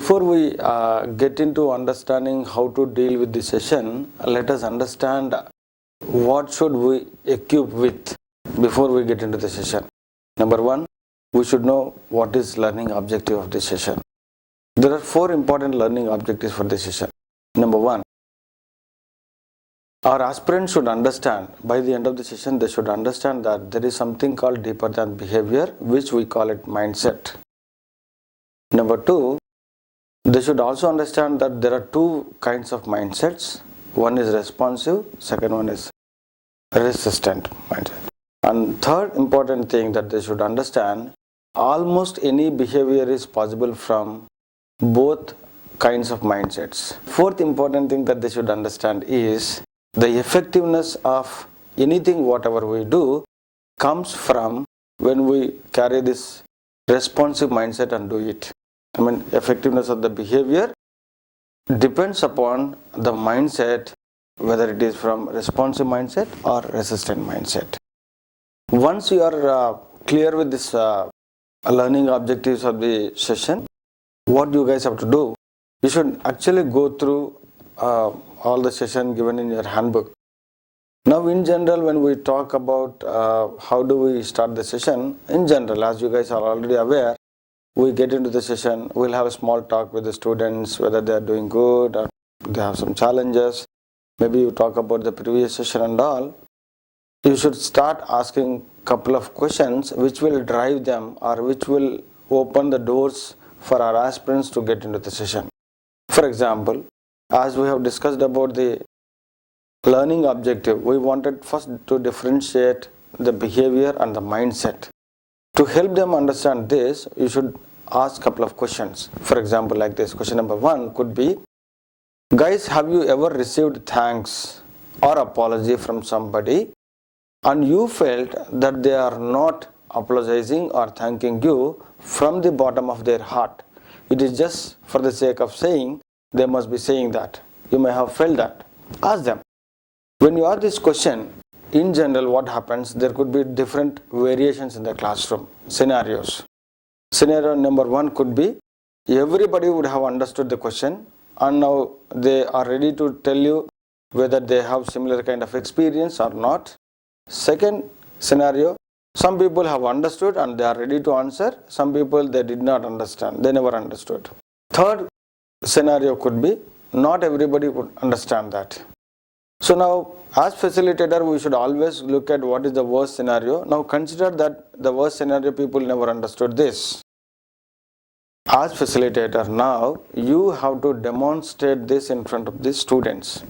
Before we get into understanding how to deal with the session, let us understand what should we equip with before we get into the session. Number one, we should know what is learning objective of the session. There are 4 important learning objectives for the session. Number one, our aspirants should understand, by the end of the session, they should understand that there is something called deeper than behavior, which we call it mindset. Number two, they should also understand that there are 2 kinds of mindsets. One is responsive, second one is resistant mindset. And third important thing that they should understand, almost any behavior is possible from both kinds of mindsets. Fourth important thing that they should understand is the effectiveness of anything whatever we do comes from when we carry this responsive mindset and do it. Effectiveness of the behavior depends upon the mindset, whether it is from responsive mindset or resistant mindset. Once you are clear with this learning objectives of the session, what you guys have to do, you should actually go through all the session given in your handbook. Now in general, when we talk about how do we start the session, in general, as you guys are already aware, we get into the session, we'll have a small talk with the students, whether they are doing good or they have some challenges. Maybe you talk about the previous session and all. You should start asking couple of questions which will drive them or which will open the doors for our aspirants to get into the session. For example, as we have discussed about the learning objective, we wanted first to differentiate the behavior and the mindset. To help them understand this, you should ask a couple of questions. For example, like this, question number 1 could be, guys, have you ever received thanks or apology from somebody and you felt that they are not apologizing or thanking you from the bottom of their heart? It is just for the sake of saying they must be saying that. You may have felt that. Ask them. When you ask this question, in general, what happens, there could be different variations in the classroom scenarios. Scenario number 1 could be, everybody would have understood the question and now they are ready to tell you whether they have similar kind of experience or not. Second scenario, some people have understood and they are ready to answer. Some people, they did not understand, they never understood. Third scenario could be, not everybody would understand that. So now, as facilitator, we should always look at what is the worst scenario. Now consider that the worst scenario, people never understood this. As facilitator, now you have to demonstrate this in front of the students.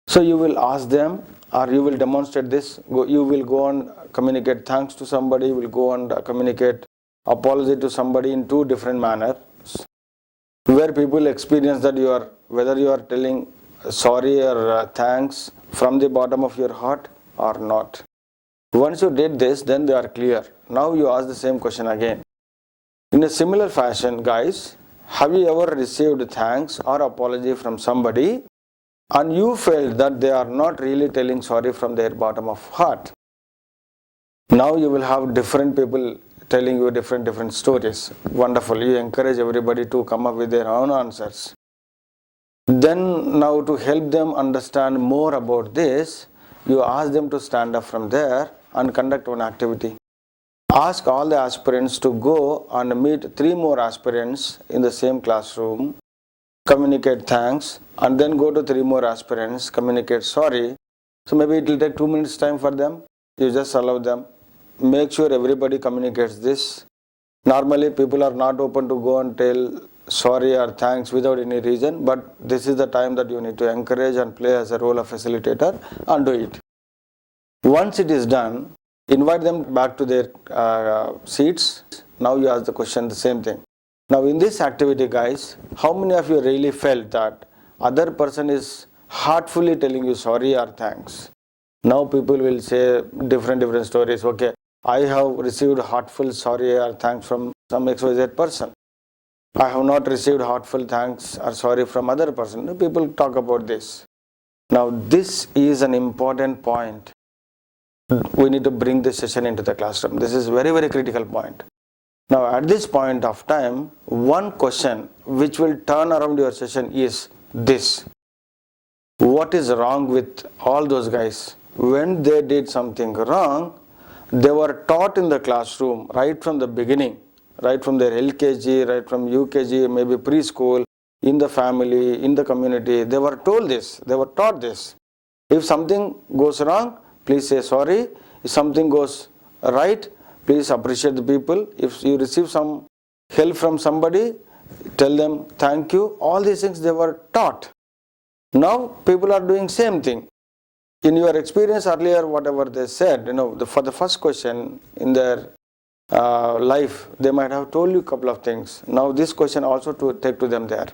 So you will ask them or you will demonstrate this. You will go and communicate thanks to somebody, you will go and communicate apology to somebody in 2 different manners, where people experience that whether you are telling sorry or thanks from the bottom of your heart or not. Once you did this, then they are clear. Now you ask the same question again. In a similar fashion, guys, have you ever received thanks or apology from somebody and you felt that they are not really telling sorry from their bottom of heart? Now you will have different people telling you different stories. Wonderful. You encourage everybody to come up with their own answers. Then now to help them understand more about this, you ask them to stand up from there and conduct one activity. Ask all the aspirants to go and meet 3 more aspirants in the same classroom, communicate thanks, and then go to 3 more aspirants, communicate sorry. So maybe it will take 2 minutes time for them. You just allow them. Make sure everybody communicates this. Normally people are not open to go and tell sorry or thanks without any reason, but this is the time that you need to encourage and play as a role of facilitator and do it. Once it is done, invite them back to their seats. Now you ask the question, the same thing. Now in this activity, guys, how many of you really felt that other person is heartfully telling you sorry or thanks? Now people will say different stories. Okay, I have received heartful sorry or thanks from some XYZ person. I have not received heartful thanks or sorry from other person. People talk about this. Now this is an important point. We need to bring this session into the classroom. This is very critical point. Now at this point of time, one question which will turn around your session is this: what is wrong with all those guys? When they did something wrong, they were taught in the classroom right from the beginning, right from their LKG, right from UKG, maybe preschool, in the family, in the community. They were told this, they were taught this. If something goes wrong, please say sorry. If something goes right, please appreciate the people. If you receive some help from somebody, tell them thank you. All these things they were taught. Now people are doing same thing. In your experience earlier, whatever they said, for the first question in their life, they might have told you a couple of things. Now this question also to take to them there.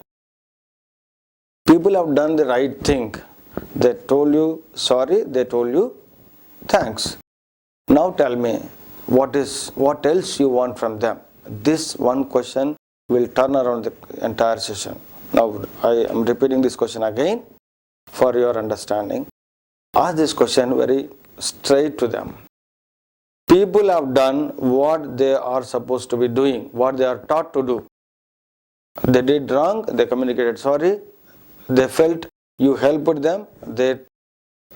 People have done the right thing. They told you sorry, they told you thanks. Now tell me, what else you want from them? This one question will turn around the entire session. Now I am repeating this question again for your understanding. Ask this question very straight to them. People have done what they are supposed to be doing, what they are taught to do. They did wrong, they communicated sorry, they felt you helped them, they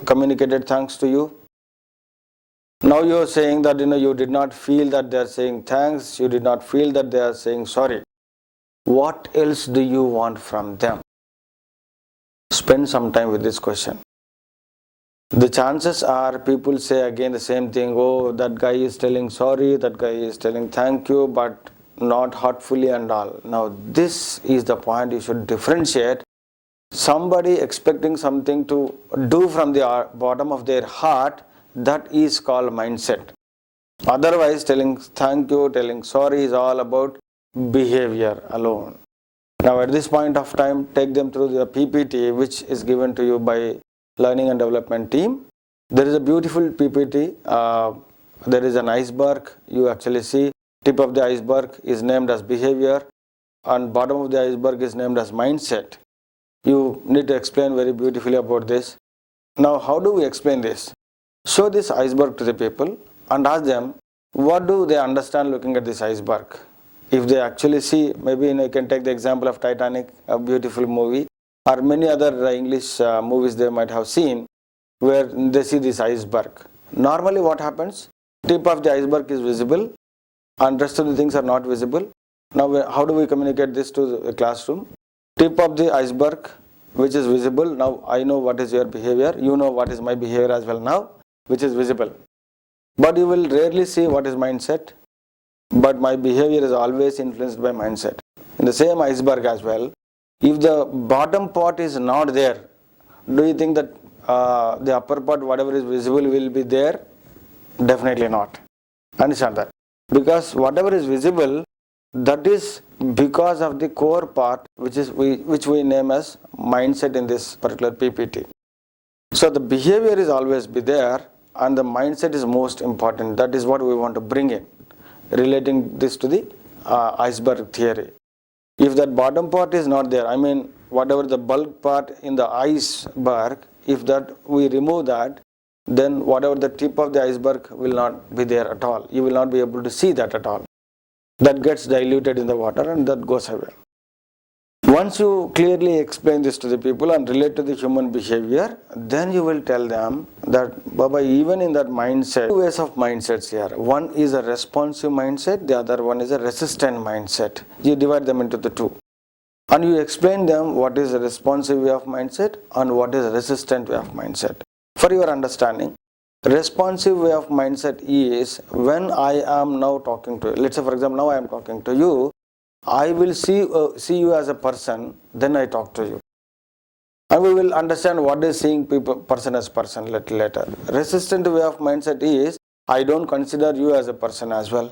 communicated thanks to you. Now you are saying that you did not feel that they are saying thanks, you did not feel that they are saying sorry. What else do you want from them? Spend some time with this question. The chances are people say again the same thing. Oh, that guy is telling sorry, that guy is telling thank you, but not heartfully and all. Now this is the point you should differentiate. Somebody expecting something to do from the bottom of their heart, that is called mindset. Otherwise, telling thank you, telling sorry is all about behavior alone. Now at this point of time, take them through the PPT which is given to you by Learning and Development team. There is a beautiful PPT. There is an iceberg. You actually see tip of the iceberg is named as behavior and bottom of the iceberg is named as mindset. You need to explain very beautifully about this. Now how do we explain this? Show this iceberg to the people and ask them what do they understand looking at this iceberg. If they actually see, maybe you can take the example of Titanic, a beautiful movie, or many other English movies they might have seen where they see this iceberg. Normally what happens? Tip of the iceberg is visible and rest of the things are not visible. Now how do we communicate this to the classroom? Tip of the iceberg which is visible. Now I know what is your behavior, you know what is my behavior as well now, which is visible. But you will rarely see what is mindset. But my behavior is always influenced by mindset. In the same iceberg as well, if the bottom part is not there, do you think that the upper part, whatever is visible, will be there? Definitely not. Understand that? Because whatever is visible, that is because of the core part which we name as mindset in this particular PPT. So the behavior is always be there and the mindset is most important. That is what we want to bring in, relating this to the iceberg theory. If that bottom part is not there, I mean whatever the bulk part in the iceberg, if that we remove that, then whatever the tip of the iceberg will not be there at all. You will not be able to see that at all. That gets diluted in the water and that goes away. Once you clearly explain this to the people and relate to the human behavior, then you will tell them that, Baba, even in that mindset, two ways of mindsets here. One is a responsive mindset, the other one is a resistant mindset. You divide them into the two. And you explain them what is a responsive way of mindset and what is a resistant way of mindset. For your understanding, responsive way of mindset is when I am now talking to you. Let's say for example, now I am talking to you. I will see you as a person, then I talk to you. And we will understand what is seeing person as person little later. Resistant way of mindset is, I don't consider you as a person as well.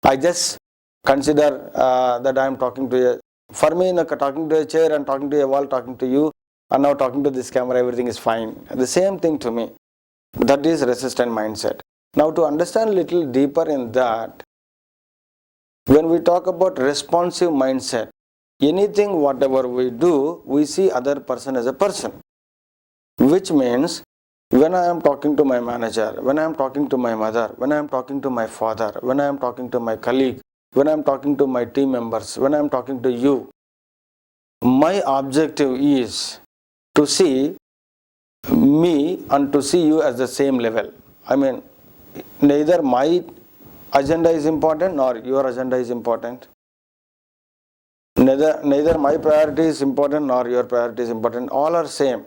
I just consider that I am talking to you. For me, talking to a chair and talking to a wall, talking to you, and now talking to this camera, everything is fine. The same thing to me. That is resistant mindset. Now to understand a little deeper in that, when we talk about responsive mindset, anything whatever we do, we see other person as a person. Which means, when I am talking to my manager, when I am talking to my mother, when I am talking to my father, when I am talking to my colleague, when I'm talking to my team members, when I'm talking to you, my objective is to see me and to see you as the same level. I mean, neither my agenda is important nor your agenda is important. Neither my priority is important nor your priority is important. All are same.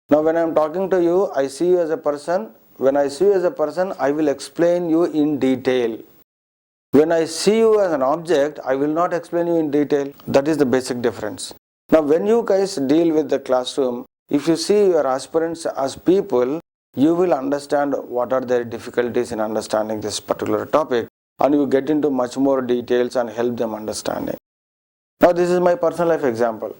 Now when I am talking to you, I see you as a person. When I see you as a person, I will explain you in detail. When I see you as an object, I will not explain you in detail. That is the basic difference. Now when you guys deal with the classroom, if you see your aspirants as people, you will understand what are their difficulties in understanding this particular topic, and you get into much more details and help them understanding. Now this is my personal life example.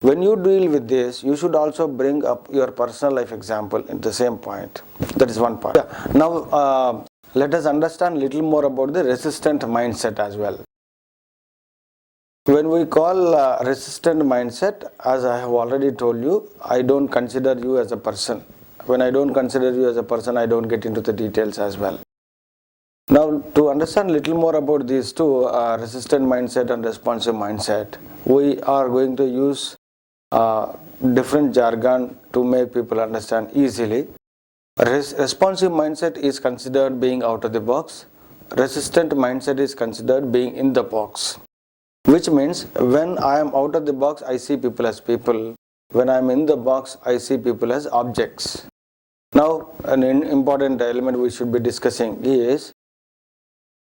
When you deal with this, you should also bring up your personal life example at the same point. That is one part. Yeah. Now let us understand a little more about the resistant mindset as well. When we call resistant mindset, as I have already told you, I don't consider you as a person. When I don't consider you as a person, I don't get into the details as well. Now, to understand a little more about these two, resistant mindset and responsive mindset, we are going to use different jargon to make people understand easily. Responsive mindset is considered being out of the box. Resistant mindset is considered being in the box. Which means when I am out of the box, I see people as people. When I am in the box, I see people as objects. Now, an important element we should be discussing is,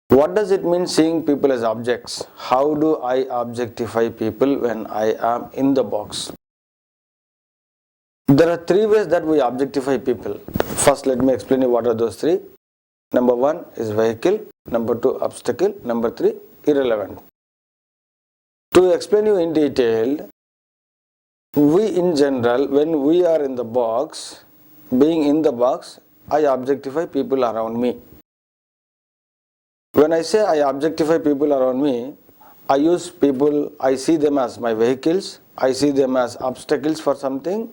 what does it mean seeing people as objects? How do I objectify people when I am in the box? There are three ways that we objectify people. First, let me explain you what are those three. Number one is vehicle. Number two, obstacle. Number three, irrelevant. To explain you in detail, we in general, when we are in the box, being in the box, I objectify people around me. When I say I objectify people around me, I use people, I see them as my vehicles, I see them as obstacles for something,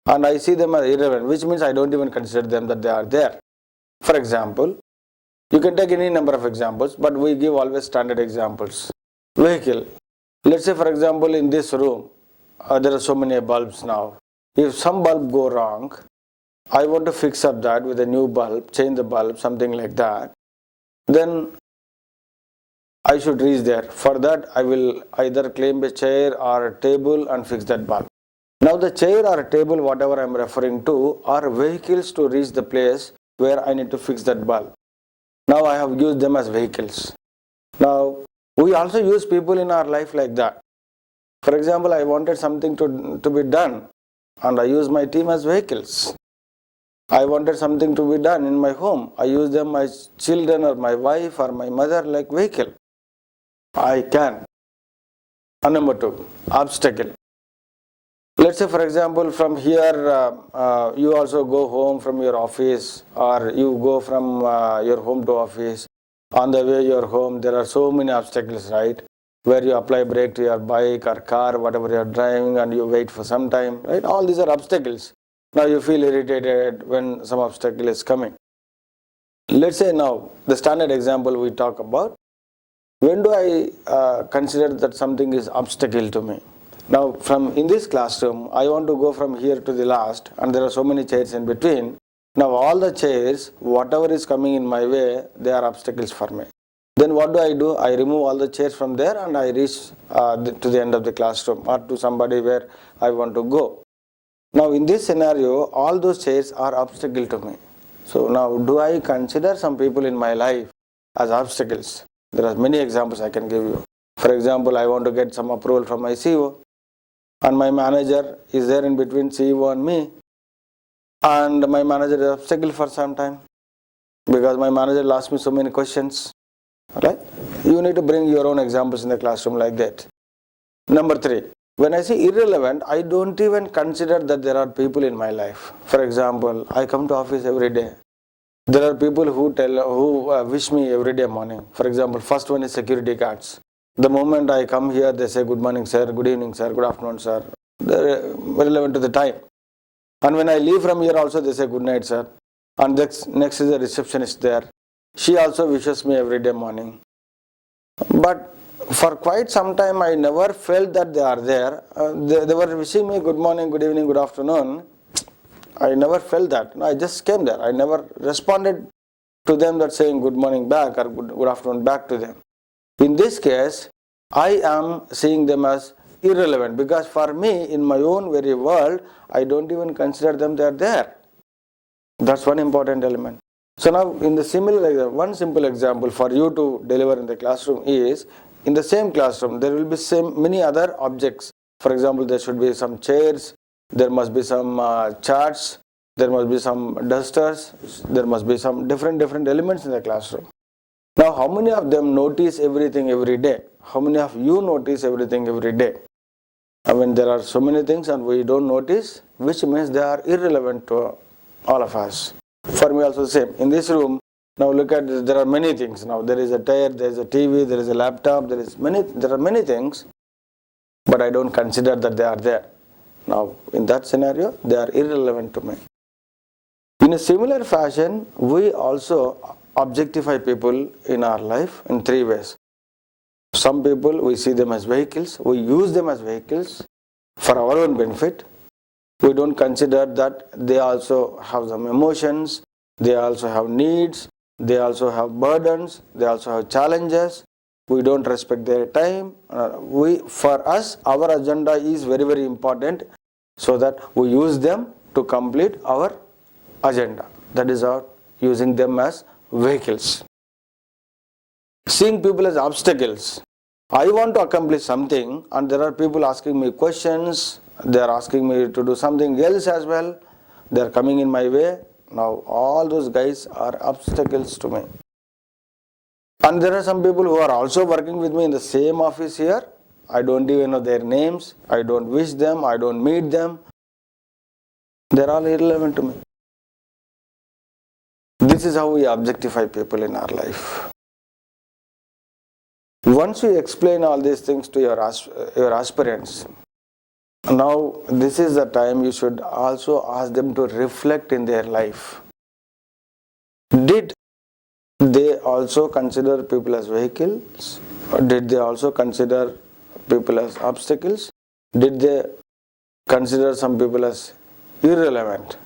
and I see them as irrelevant, which means I don't even consider them that they are there. For example, you can take any number of examples, but we give always standard examples. Vehicle. Let's say, for example, in this room, there are so many bulbs now. If some bulb go wrong, I want to fix up that with a new bulb, change the bulb, something like that. Then I should reach there. For that, I will either claim a chair or a table and fix that bulb. Now the chair or a table, whatever I am referring to, are vehicles to reach the place where I need to fix that bulb. Now I have used them as vehicles. Now we also use people in our life like that. For example, I wanted something to be done, and I use my team as vehicles. I wanted something to be done in my home. I use them, my children or my wife or my mother, like vehicle. I can. And number two, obstacle. Let's say, for example, from here you also go home from your office, or you go from your home to office. On the way you're home, there are so many obstacles, right? Where you apply brake to your bike or car, whatever you're driving, and you wait for some time, right? All these are obstacles. Now you feel irritated when some obstacle is coming. Let's say now, the standard example we talk about, when do I consider that something is obstacle to me? Now in this classroom, I want to go from here to the last, and there are so many chairs in between. Now all the chairs, whatever is coming in my way, they are obstacles for me. Then what do? I remove all the chairs from there and I reach to the end of the classroom or to somebody where I want to go. Now in this scenario, all those chairs are obstacle to me. So now do I consider some people in my life as obstacles? There are many examples I can give you. For example, I want to get some approval from my CEO, and my manager is there in between CEO and me, and my manager is obstacle for some time because my manager asked me so many questions. Right? You need to bring your own examples in the classroom like that. Number three, when I say irrelevant, I don't even consider that there are people in my life. For example, I come to office every day. There are people who wish me every day morning. For example, first one is security guards. The moment I come here, they say good morning sir, good evening sir, good afternoon sir. They're relevant to the time. And when I leave from here also, they say good night sir. And next is the receptionist there. She also wishes me every day morning. But for quite some time I never felt that they are there. They were wishing me good morning, good evening, good afternoon. I never felt that. No, I just came there. I never responded to them that saying good morning back or good afternoon back to them. In this case, I am seeing them as irrelevant, because for me, in my own very world, I don't even consider them they are there. That's one important element. So now in the similar, one simple example for you to deliver in the classroom is, in the same classroom there will be many other objects. For example, there should be some chairs, there must be some charts, there must be some dusters, there must be some different elements in the classroom. Now how many of them notice everything every day? How many of you notice everything every day? I mean, there are so many things and we don't notice, which means they are irrelevant to all of us. For me also the same. In this room, now look at this, there are many things. Now there is a chair, there is a TV, there is a laptop, there are many things, but I don't consider that they are there. Now in that scenario, they are irrelevant to me. In a similar fashion, we also objectify people in our life in three ways. Some people, we see them as vehicles, we use them as vehicles for our own benefit. We don't consider that they also have some emotions, they also have needs, they also have burdens, they also have challenges. We don't respect their time. For us, our agenda is very important, so that we use them to complete our agenda. That is our using them as vehicles. Seeing people as obstacles. I want to accomplish something and there are people asking me questions, they are asking me to do something else as well, they are coming in my way. Now all those guys are obstacles to me. And there are some people who are also working with me in the same office here. I don't even know their names, I don't wish them, I don't meet them. They are all irrelevant to me. This is how we objectify people in our life. Once you explain all these things to your aspirants, now this is the time you should also ask them to reflect in their life. Did they also consider people as vehicles? Or did they also consider people as obstacles? Did they consider some people as irrelevant?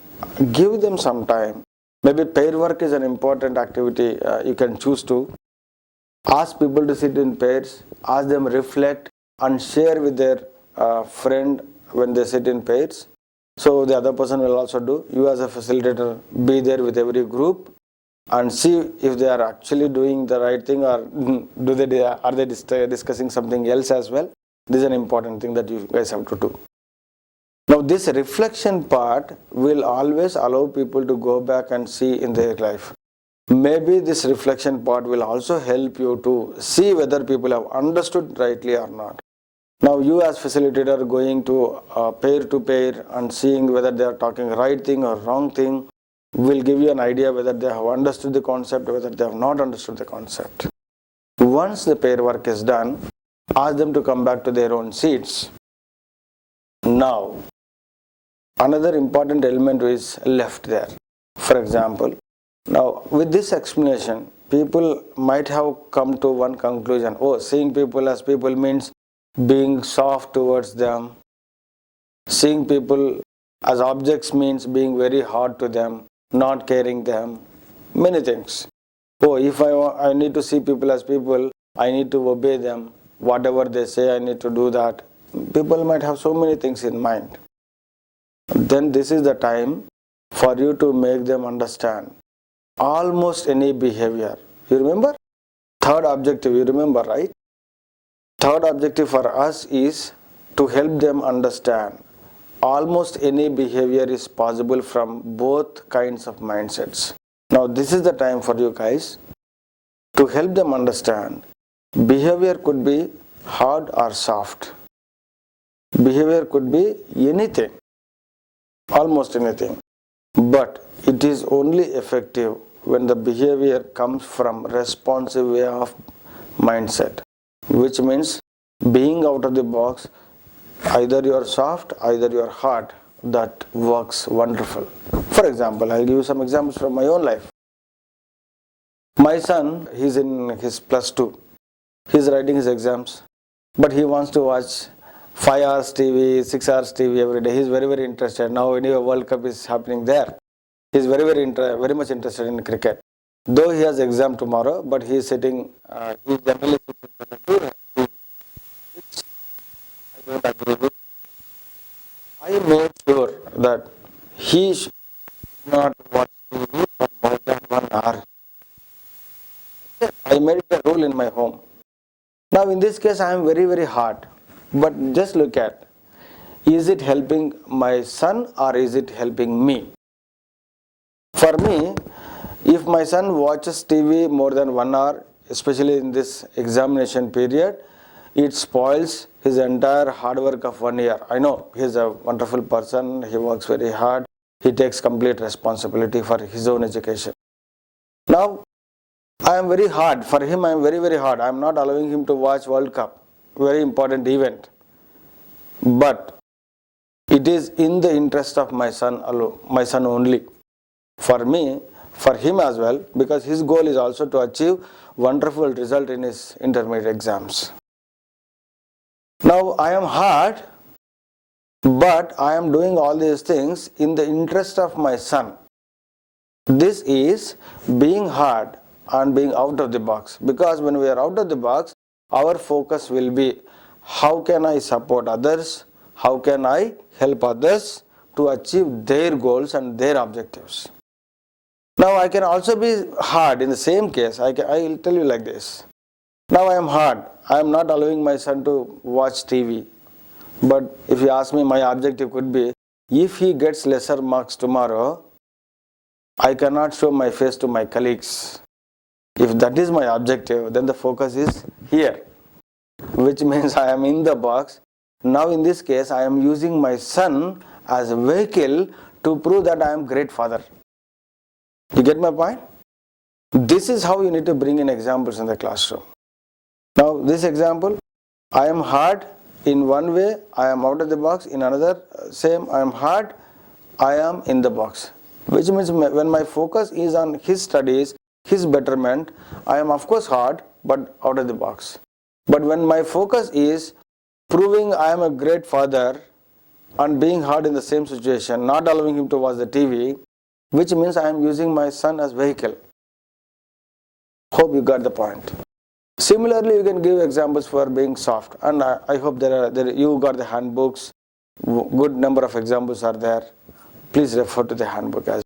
Give them some time. Maybe pair work is an important activity you can choose to. Ask people to sit in pairs, ask them reflect and share with their friend when they sit in pairs. So the other person will also do. You as a facilitator, be there with every group and see if they are actually doing the right thing, or are they discussing something else as well. This is an important thing that you guys have to do. Now this reflection part will always allow people to go back and see in their life. Maybe this reflection part will also help you to see whether people have understood rightly or not. Now you as facilitator going to pair and seeing whether they are talking right thing or wrong thing will give you an idea whether they have understood the concept or whether they have not understood the concept. Once the pair work is done, ask them to come back to their own seats. Now, another important element is left there. For example, now with this explanation, people might have come to one conclusion. Oh, seeing people as people means being soft towards them. Seeing people as objects means being very hard to them, not caring them, many things. Oh, if I need to see people as people, I need to obey them. Whatever they say, I need to do that. People might have so many things in mind. Then this is the time for you to make them understand almost any behavior. You remember? Third objective, you remember, right? Third objective for us is to help them understand almost any behavior is possible from both kinds of mindsets. Now this is the time for you guys to help them understand behavior could be hard or soft. Behavior could be anything, almost anything. But it is only effective when the behavior comes from responsive way of mindset, which means being out of the box, either you are soft, either you are hard. That works wonderful. For example, I'll give you some examples from my own life. My son, he's in his +2. He's writing his exams, but he wants to watch 5 hours TV, 6 hours TV every day. He's very, very interested. Now, anyway, World Cup is happening there. He's very much interested in cricket. Though he has exam tomorrow, but he is sitting, he generally sits in front of TV, which I don't agree with. I made sure that he should not watch TV for more than 1 hour. I made it a rule in my home. Now, in this case, I am very, very hard. But just look at, is it helping my son or is it helping me? For me, if my son watches TV more than 1 hour, especially in this examination period, it spoils his entire hard work of 1 year. I know he's a wonderful person, he works very hard, he takes complete responsibility for his own education. Now, I am very hard. For him, I am very, very hard. I am not allowing him to watch World Cup, very important event. But it is in the interest of my son only. For me, for him as well, because his goal is also to achieve wonderful result in his intermediate exams. Now, I am hard, but I am doing all these things in the interest of my son. This is being hard and being out of the box, because when we are out of the box, our focus will be how can I support others, how can I help others to achieve their goals and their objectives. Now, I can also be hard in the same case. I will tell you like this. Now, I am hard. I am not allowing my son to watch TV. But if you ask me, my objective could be, if he gets lesser marks tomorrow, I cannot show my face to my colleagues. If that is my objective, then the focus is here, which means I am in the box. Now, in this case, I am using my son as a vehicle to prove that I am a great father. You get my point? This is how you need to bring in examples in the classroom. Now, this example, I am hard in one way, I am out of the box. In another, same, I am hard, I am in the box. Which means when my focus is on his studies, his betterment, I am of course hard, but out of the box. But when my focus is proving I am a great father and being hard in the same situation, not allowing him to watch the TV, which means I am using my son as vehicle. Hope you got the point. Similarly, you can give examples for being soft, and I hope you got the handbooks. Good number of examples are there. Please refer to the handbook as well.